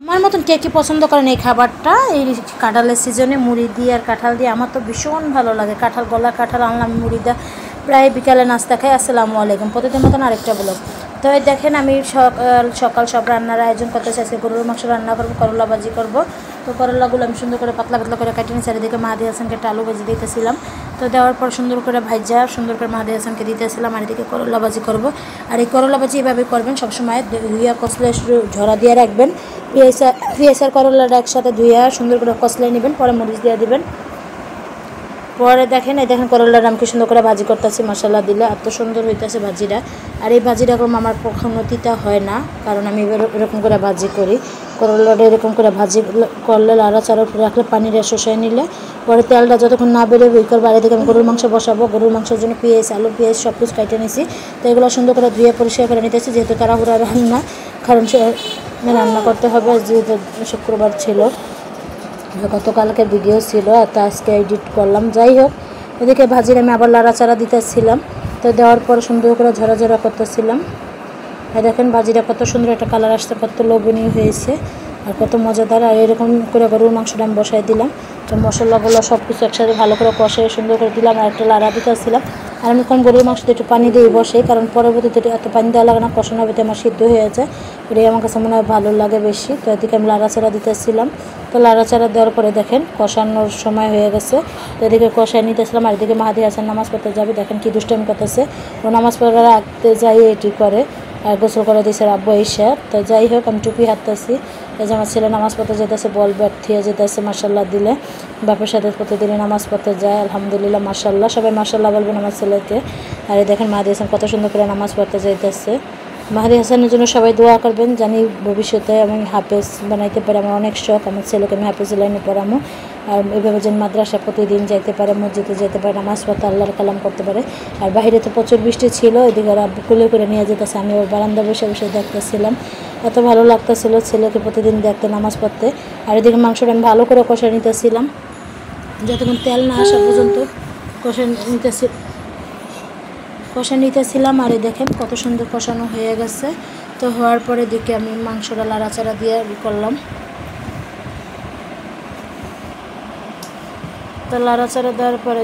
আমার মতন কে কি পছন্দ করেন এই খাবারটা, এই কাঁঠালের সিজনে মুড়ি দিয়ে আর কাঁঠাল দিয়ে আমার তো ভীষণ ভালো লাগে। কাঁঠাল গলা কাঁঠাল আনলাম, মুড়ি দিয়ে প্রায় বিকালে নাস্তা খাই। আসসালামু আলাইকুম, প্রতিদিন মতন আরেকটা ব্লগ। তো এই দেখেন আমি সকাল সব রান্নার আয়োজন করতে চাইছি। গরুর মাংস রান্না করবো, করলা ভাজি করবো। তো করলাগুলো আমি সুন্দর করে পাতলা পাতলা করে কাটিয়ে চারিদিকে মাহাদি হাসানকে একটা আলু ভাজি দিতেছিলাম। তো দেওয়ার পর সুন্দর করে ভাজা সুন্দর করে মাহাদি হাসানকে দিতেছিলাম। আর এদিকে করলা ভাজি করবো। আর এই করলা ভাজি এভাবে করবেন, সবসময় ধুইয়া কষলে ঝরা দিয়ে রাখবেন। পেঁয়াজ আর করলাটা একসাথে ধুইয়া সুন্দর করে কষলে নেবেন, পরে মরিচ দিয়ে দিবেন। পরে দেখেন এই দেখেন করলাটা আমি কি সুন্দর করে ভাজি করতেছি, মশলা দিলে এত সুন্দর হইতেছে ভাজিটা। আর এই ভাজিটা করবো আমার কখনো তিতা হয় না, কারণ আমি এরকম করে ভাজি করি। করলাটা এরকম করে ভাজি করলে লাড়াচাড়া উপরে রাখলে পানিটা শোষায় নিলে পরে তেলটা যতক্ষণ না বেরোবে ওই করবো। আর এদিকে আমি গরুর মাংস বসাবো। গরুর মাংসের জন্য পেঁয়াজ আলু সব কিছু কেটে নিয়েছি। তো এগুলো সুন্দর করে ধুয়ে পরিষ্কার করে নিতেছি, যেহেতু তাড়াহুড়া রান্না, কারণ রান্না করতে হবে। যেহেতু শুক্রবার ছিল, গতকালকে ভিডিও ছিল, তো আজকে এডিট করলাম। যাই হোক, এদিকে ভাজির আমি আবার লাড়াচাড়া দিতেছিলাম। তো দেওয়ার পর সুন্দর করে ঝরা ঝরা করতেছিলাম। আর দেখেন ভাজিটা কত সুন্দর একটা কালার আসছে, কত লোভনীয় হয়েছে আর কত মজাদার। আর এরকম করে গরুর মাংসটা আমি বসাই দিলাম। তো মশলাগুলো সব কিছু একসাথে ভালো করে কষে সুন্দর করে দিলাম। আর একটা লাড়া দিতেছিলাম। আর আমি কোন গরুর মাংসতে একটু পানি দিয়ে বসাই, কারণ পরবর্তীতে এত পানি দেওয়া লাগে না, কষানোর ভিতরে আমার সিদ্ধ হয়ে যায়। এটাই আমার কাছে মনে হয় ভালো লাগে বেশি। তো এদিকে আমি লাড়াচাড়া দিতেছিলাম। তো লাড়াচাড়া দেওয়ার পরে দেখেন কষানোর সময় হয়ে গেছে। তো এদিকে কষাই নিতেছিলাম। আর এদিকে মাহাদি হাসান নামাজ পড়তে যাবে, দেখেন কি দুষ্টামি করতেছে। ও নামাজ পড়ে রাখতে যাই এটি করে, আর গোসল করে দিয়েছে আব্বু এসে। তো যাই হোক, আমি টুপি হাঁটতেছি। এই যে আমার ছেলে নামাজ পড়তে যেতেছে, বল ব্যাট থিয়ে যেতেছে। মার্শাল্লাহ দিলে বাপের সাথে প্রতিদিনই নামাজ পড়তে যায়, আলহামদুলিল্লাহ মার্শাল্লাহ। সবাই মার্শাল্লাহ বলবেন আমার ছেলেকে। আর এই দেখেন মাহাদি হাসান কত সুন্দর করে নামাজ পড়তে যাইতেছে। মাহাদি হাসানের জন্য সবাই দোয়া করবেন, জানি ভবিষ্যতে আমি হাফেজ বানাইতে পারি। আমার অনেক শখ আমার ছেলেকে আমি হাফেজ লাইনে পড়ামো। আর এইভাবে যেন মাদ্রাসা প্রতিদিন যাইতে পারে, মসজিদে যেতে পারে, নামাজ পড়তে আল্লাহর কালাম করতে পারে। আর বাইরে তো প্রচুর বৃষ্টি ছিল, এদিকে ওরা কুলে করে নিয়ে যেতেছে। আমি ওর বারান্দা বসে বসে দেখতেছিলাম, এত ভালো লাগতেছিল ছেলেকে প্রতিদিন দেখতে নামাজ পড়তে। আর এদিকে মাংসটা আমি ভালো করে কষা নিতেছিলাম, যতক্ষণ তেল না আসা পর্যন্ত কষা নিতেছিলাম। আর দেখেন কত সুন্দর কষানো হয়ে গেছে। তো হওয়ার পরে দিকে আমি মাংসটা লাড়াচাড়া দিয়ে করলাম। তো লাড়াচাড়া দেওয়ার পরে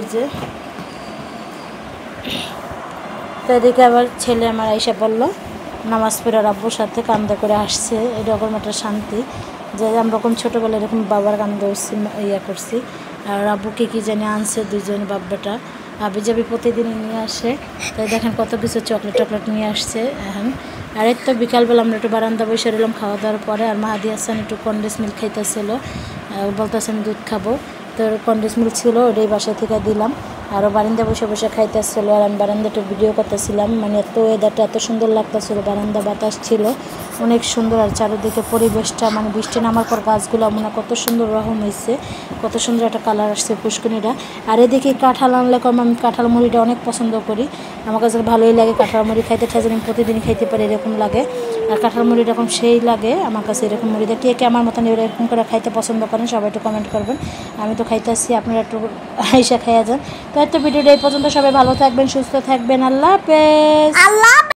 তো এদিকে আবার ছেলে আমার আইসা পড়লো নামাজ পড়ে, আব্বুর সাথে কান্দা করে আসছে। এরকম একটা শান্তি যে আমরা কোন ছোটোবেলায় এরকম বাবার কান্দা করছি। আর আব্বুকে কি জানি আনছে দুজন বাব্বাটা আবি যাবি প্রতিদিনই নিয়ে আসে। তাই দেখেন কত কিছু চকলেট নিয়ে আসছে এখন। আর এক তো বিকালবেলা আমরা একটু বারান্দা বসে রইলাম খাওয়া দাওয়ার পরে। আর মাহাদি হাসান একটু কন্ডেন্স মিল্ক খাইতেছিল, বলতেছে আমি দুধ খাবো। তো কন্ডেন্স মিল্ক ছিল, ওটাই বাসা থেকে দিলাম। আরও বারান্দা বসে বসে খাইতেছিল। আর আমি বারান্দাটা ভিডিও করতেছিলাম, মানে এত ওয়েদারটা এত সুন্দর লাগতেছিল, বারান্দা বাতাস ছিল অনেক সুন্দর। আর চারিদিকে পরিবেশটা, মানে বৃষ্টি নামার পর গাছগুলো মনে কত সুন্দর রকম হয়েছে, কত সুন্দর একটা কালার আসছে পুষ্কনিটা। আর এদিকে কাঁঠাল আনলে কম, আমি কাঁঠাল মুড়িটা অনেক পছন্দ করি, আমার কাছে ভালোই লাগে কাঁঠাল মুড়ি খাইতে। আমি প্রতিদিন খাইতে পারি এরকম লাগে। আর কাঁঠাল মুড়ি এরকম সেই লাগে আমার কাছে, এরকম মুড়িটা কে কে আমার মতন এরকম করে খাইতে পছন্দ করেন সবাই একটু কমেন্ট করবেন। আমি তো খাইতেছি, আপনারা একটু আইসা খাইয়া যান। তো ভিডিওটা এই পর্যন্ত, সবাই ভালো থাকবেন, সুস্থ থাকবেন, আল্লাহ হাফেজ।